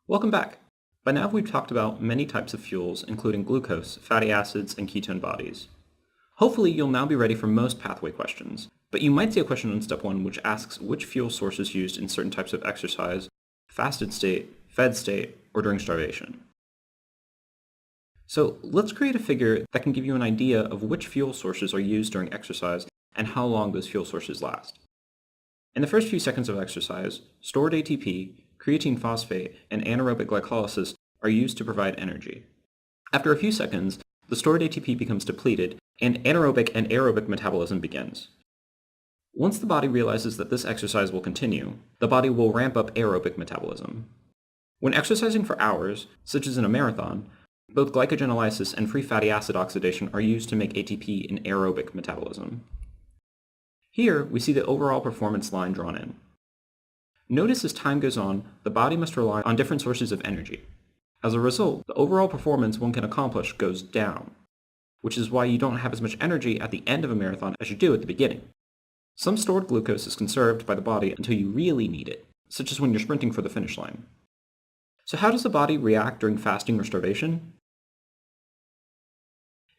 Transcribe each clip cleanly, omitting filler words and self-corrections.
Welcome back. By now we've talked about many types of fuels, including glucose, fatty acids, and ketone bodies. Hopefully you'll now be ready for most pathway questions, but you might see a question in step 1 which asks which fuel source is used in certain types of exercise, fasted state, fed state, or during starvation. So let's create a figure that can give you an idea of which fuel sources are used during exercise and how long those fuel sources last. In the first few seconds of exercise, stored ATP, creatine phosphate, and anaerobic glycolysis are used to provide energy. After a few seconds, the stored ATP becomes depleted, and anaerobic and aerobic metabolism begins. Once the body realizes that this exercise will continue, the body will ramp up aerobic metabolism. When exercising for hours, such as in a marathon, both glycogenolysis and free fatty acid oxidation are used to make ATP in aerobic metabolism. Here, we see the overall performance line drawn in. Notice as time goes on, the body must rely on different sources of energy. As a result, the overall performance one can accomplish goes down, which is why you don't have as much energy at the end of a marathon as you do at the beginning. Some stored glucose is conserved by the body until you really need it, such as when you're sprinting for the finish line. So how does the body react during fasting or starvation?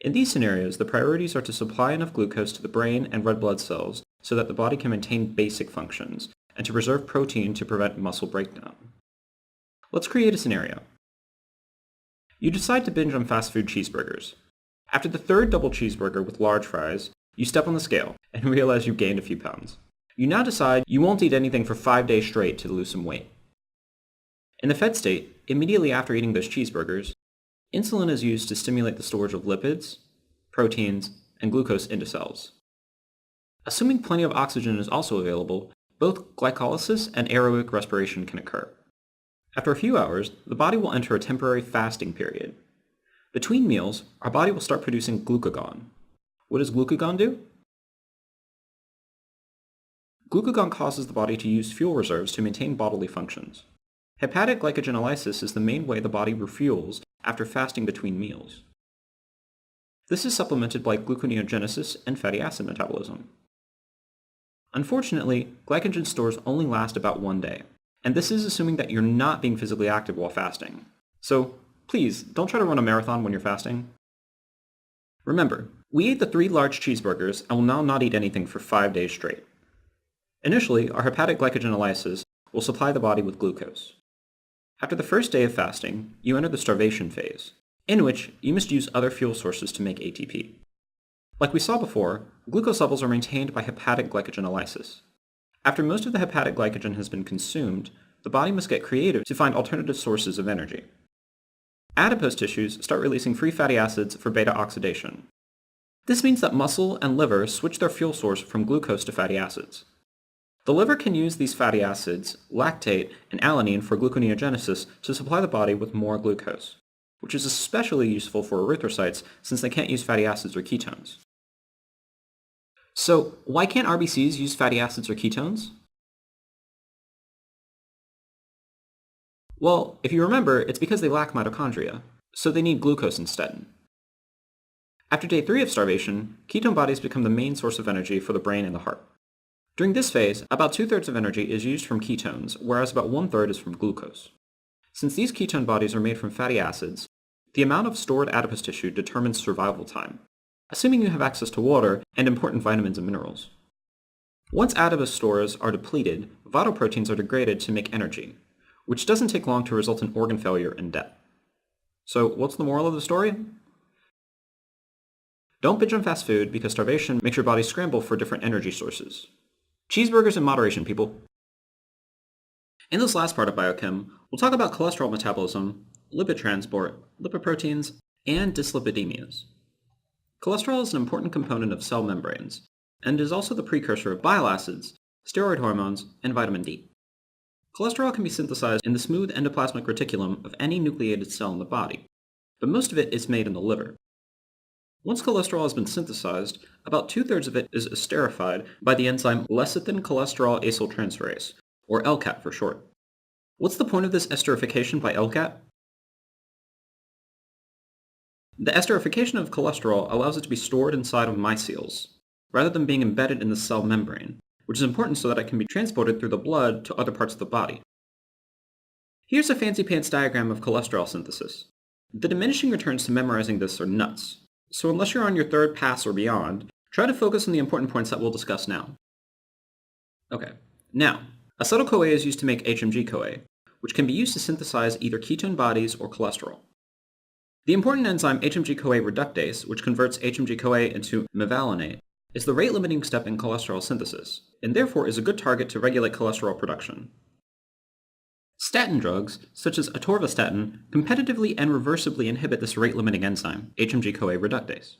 In these scenarios, the priorities are to supply enough glucose to the brain and red blood cells so that the body can maintain basic functions, and to preserve protein to prevent muscle breakdown. Let's create a scenario. You decide to binge on fast food cheeseburgers. After the third double cheeseburger with large fries, you step on the scale and realize you've gained a few pounds. You now decide you won't eat anything for 5 days straight to lose some weight. In the fed state, immediately after eating those cheeseburgers, insulin is used to stimulate the storage of lipids, proteins, and glucose into cells. Assuming plenty of oxygen is also available, both glycolysis and aerobic respiration can occur. After a few hours, the body will enter a temporary fasting period. Between meals, our body will start producing glucagon. What does glucagon do? Glucagon causes the body to use fuel reserves to maintain bodily functions. Hepatic glycogenolysis is the main way the body refuels after fasting between meals. This is supplemented by gluconeogenesis and fatty acid metabolism. Unfortunately, glycogen stores only last about 1 day, and this is assuming that you're not being physically active while fasting. So please, don't try to run a marathon when you're fasting. Remember, we ate the 3 large cheeseburgers and will now not eat anything for 5 days straight. Initially, our hepatic glycogenolysis will supply the body with glucose. After the first day of fasting, you enter the starvation phase, in which you must use other fuel sources to make ATP. Like we saw before, glucose levels are maintained by hepatic glycogenolysis. After most of the hepatic glycogen has been consumed, the body must get creative to find alternative sources of energy. Adipose tissues start releasing free fatty acids for beta oxidation. This means that muscle and liver switch their fuel source from glucose to fatty acids. The liver can use these fatty acids, lactate, and alanine for gluconeogenesis to supply the body with more glucose, which is especially useful for erythrocytes since they can't use fatty acids or ketones. So, why can't RBCs use fatty acids or ketones? Well, if you remember, it's because they lack mitochondria, so they need glucose instead. After day 3 of starvation, ketone bodies become the main source of energy for the brain and the heart. During this phase, about 2/3 of energy is used from ketones, whereas about 1/3 is from glucose. Since these ketone bodies are made from fatty acids, the amount of stored adipose tissue determines survival time, assuming you have access to water and important vitamins and minerals. Once adipose stores are depleted, vital proteins are degraded to make energy, which doesn't take long to result in organ failure and death. So what's the moral of the story? Don't binge on fast food because starvation makes your body scramble for different energy sources. Cheeseburgers in moderation, people. In this last part of biochem, we'll talk about cholesterol metabolism, lipid transport, lipoproteins, and dyslipidemias. Cholesterol is an important component of cell membranes, and is also the precursor of bile acids, steroid hormones, and vitamin D. Cholesterol can be synthesized in the smooth endoplasmic reticulum of any nucleated cell in the body, but most of it is made in the liver. Once cholesterol has been synthesized, about 2/3 of it is esterified by the enzyme lecithin cholesterol acyltransferase, or LCAT for short. What's the point of this esterification by LCAT? The esterification of cholesterol allows it to be stored inside of micelles, rather than being embedded in the cell membrane, which is important so that it can be transported through the blood to other parts of the body. Here's a fancy pants diagram of cholesterol synthesis. The diminishing returns to memorizing this are nuts, so unless you're on your third pass or beyond, try to focus on the important points that we'll discuss now. Okay, now, acetyl-CoA is used to make HMG-CoA, which can be used to synthesize either ketone bodies or cholesterol. The important enzyme HMG-CoA reductase, which converts HMG-CoA into mevalonate, is the rate-limiting step in cholesterol synthesis, and therefore is a good target to regulate cholesterol production. Statin drugs, such as atorvastatin, competitively and reversibly inhibit this rate-limiting enzyme, HMG-CoA reductase.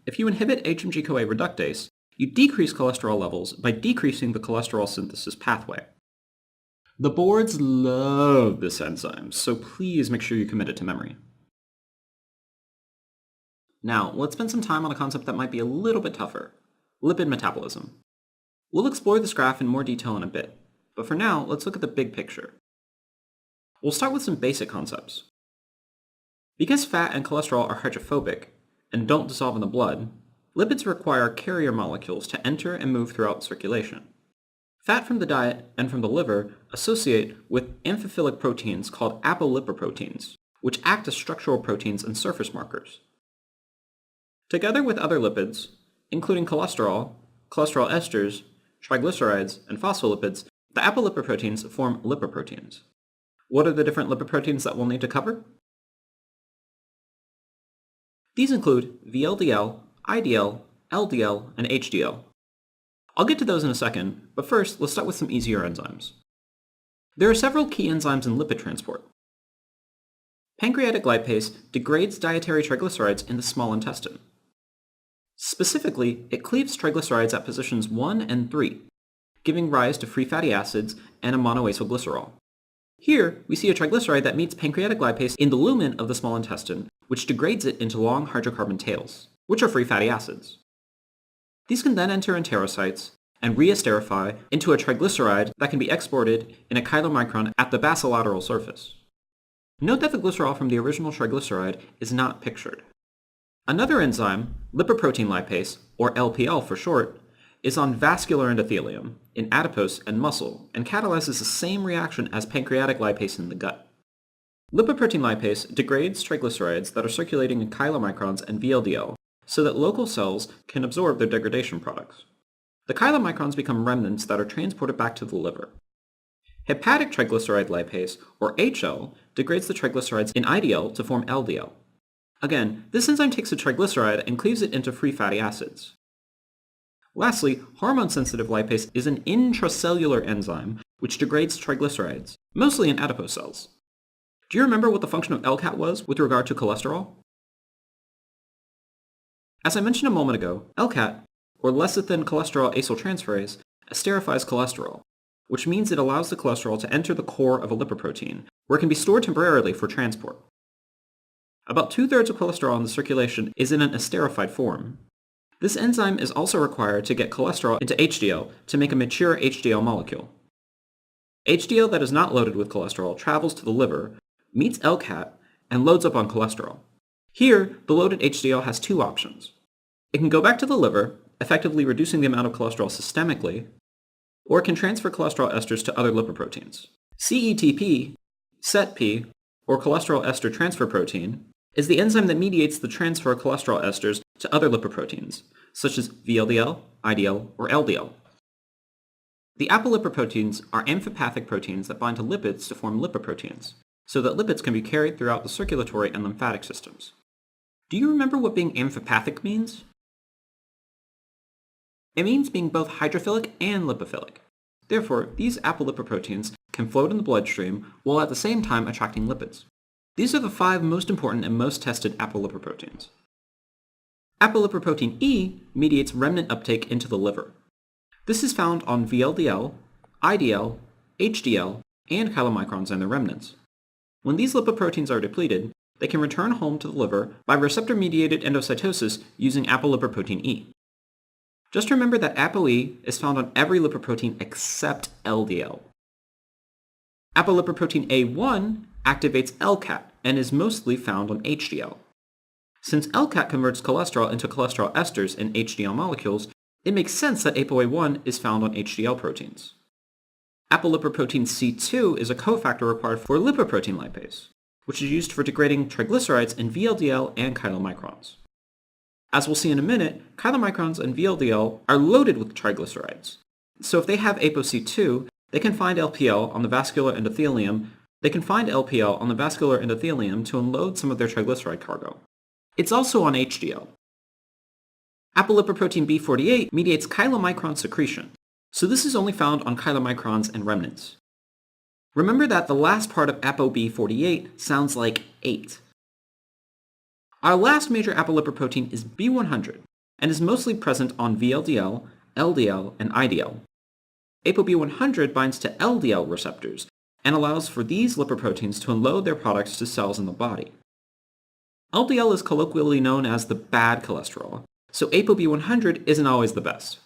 If you inhibit HMG-CoA reductase, you decrease cholesterol levels by decreasing the cholesterol synthesis pathway. The boards love this enzyme, so please make sure you commit it to memory. Now, let's spend some time on a concept that might be a little bit tougher, lipid metabolism. We'll explore this graph in more detail in a bit, but for now, let's look at the big picture. We'll start with some basic concepts. Because fat and cholesterol are hydrophobic and don't dissolve in the blood, lipids require carrier molecules to enter and move throughout circulation. Fat from the diet and from the liver associate with amphiphilic proteins called apolipoproteins, which act as structural proteins and surface markers. Together with other lipids, including cholesterol, cholesterol esters, triglycerides, and phospholipids, the apolipoproteins form lipoproteins. What are the different lipoproteins that we'll need to cover? These include VLDL, IDL, LDL, and HDL. I'll get to those in a second, but first, let's start with some easier enzymes. There are several key enzymes in lipid transport. Pancreatic lipase degrades dietary triglycerides in the small intestine. Specifically, it cleaves triglycerides at positions 1 and 3, giving rise to free fatty acids and a monoacylglycerol. Here, we see a triglyceride that meets pancreatic lipase in the lumen of the small intestine, which degrades it into long hydrocarbon tails, which are free fatty acids. These can then enter enterocytes and reesterify into a triglyceride that can be exported in a chylomicron at the basolateral surface. Note that the glycerol from the original triglyceride is not pictured. Another enzyme, lipoprotein lipase, or LPL for short, is on vascular endothelium, in adipose and muscle, and catalyzes the same reaction as pancreatic lipase in the gut. Lipoprotein lipase degrades triglycerides that are circulating in chylomicrons and VLDL so that local cells can absorb their degradation products. The chylomicrons become remnants that are transported back to the liver. Hepatic triglyceride lipase, or HL, degrades the triglycerides in IDL to form LDL. Again, this enzyme takes a triglyceride and cleaves it into free fatty acids. Lastly, hormone-sensitive lipase is an intracellular enzyme which degrades triglycerides, mostly in adipose cells. Do you remember what the function of LCAT was with regard to cholesterol? As I mentioned a moment ago, LCAT, or lecithin cholesterol acyltransferase, esterifies cholesterol, which means it allows the cholesterol to enter the core of a lipoprotein, where it can be stored temporarily for transport. About 2/3 of cholesterol in the circulation is in an esterified form. This enzyme is also required to get cholesterol into HDL to make a mature HDL molecule. HDL that is not loaded with cholesterol travels to the liver, meets LCAT, and loads up on cholesterol. Here, the loaded HDL has two options. It can go back to the liver, effectively reducing the amount of cholesterol systemically, or it can transfer cholesterol esters to other lipoproteins. CETP, CETP, or cholesterol ester transfer protein, is the enzyme that mediates the transfer of cholesterol esters to other lipoproteins, such as VLDL, IDL, or LDL. The apolipoproteins are amphipathic proteins that bind to lipids to form lipoproteins, so that lipids can be carried throughout the circulatory and lymphatic systems. Do you remember what being amphipathic means? It means being both hydrophilic and lipophilic. Therefore, these apolipoproteins can float in the bloodstream while at the same time attracting lipids. These are the 5 most important and most tested apolipoproteins. Apolipoprotein E mediates remnant uptake into the liver. This is found on VLDL, IDL, HDL, and chylomicrons and their remnants. When these lipoproteins are depleted, they can return home to the liver by receptor-mediated endocytosis using apolipoprotein E. Just remember that ApoE is found on every lipoprotein except LDL. Apolipoprotein A1 activates LCAT and is mostly found on HDL. Since LCAT converts cholesterol into cholesterol esters in HDL molecules, it makes sense that ApoA1 is found on HDL proteins. Apolipoprotein C2 is a cofactor required for lipoprotein lipase, which is used for degrading triglycerides in VLDL and chylomicrons. As we'll see in a minute, chylomicrons and VLDL are loaded with triglycerides. So if they have ApoC2, they can find LPL on the vascular endothelium to unload some of their triglyceride cargo. It's also on HDL. Apolipoprotein B48 mediates chylomicron secretion, so this is only found on chylomicrons and remnants. Remember that the last part of ApoB48 sounds like 8. Our last major apolipoprotein is B100 and is mostly present on VLDL, LDL, and IDL. ApoB100 binds to LDL receptors and allows for these lipoproteins to unload their products to cells in the body. LDL is colloquially known as the bad cholesterol, so ApoB100 isn't always the best.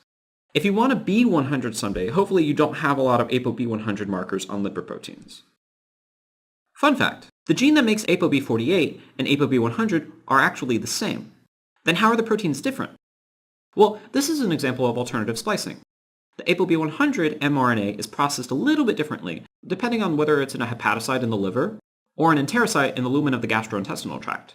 If you want to be 100 someday, hopefully you don't have a lot of ApoB100 markers on lipoproteins. Fun fact, the gene that makes ApoB48 and ApoB100 are actually the same. Then how are the proteins different? Well, this is an example of alternative splicing. The ApoB100 mRNA is processed a little bit differently, depending on whether it's in a hepatocyte in the liver or an enterocyte in the lumen of the gastrointestinal tract.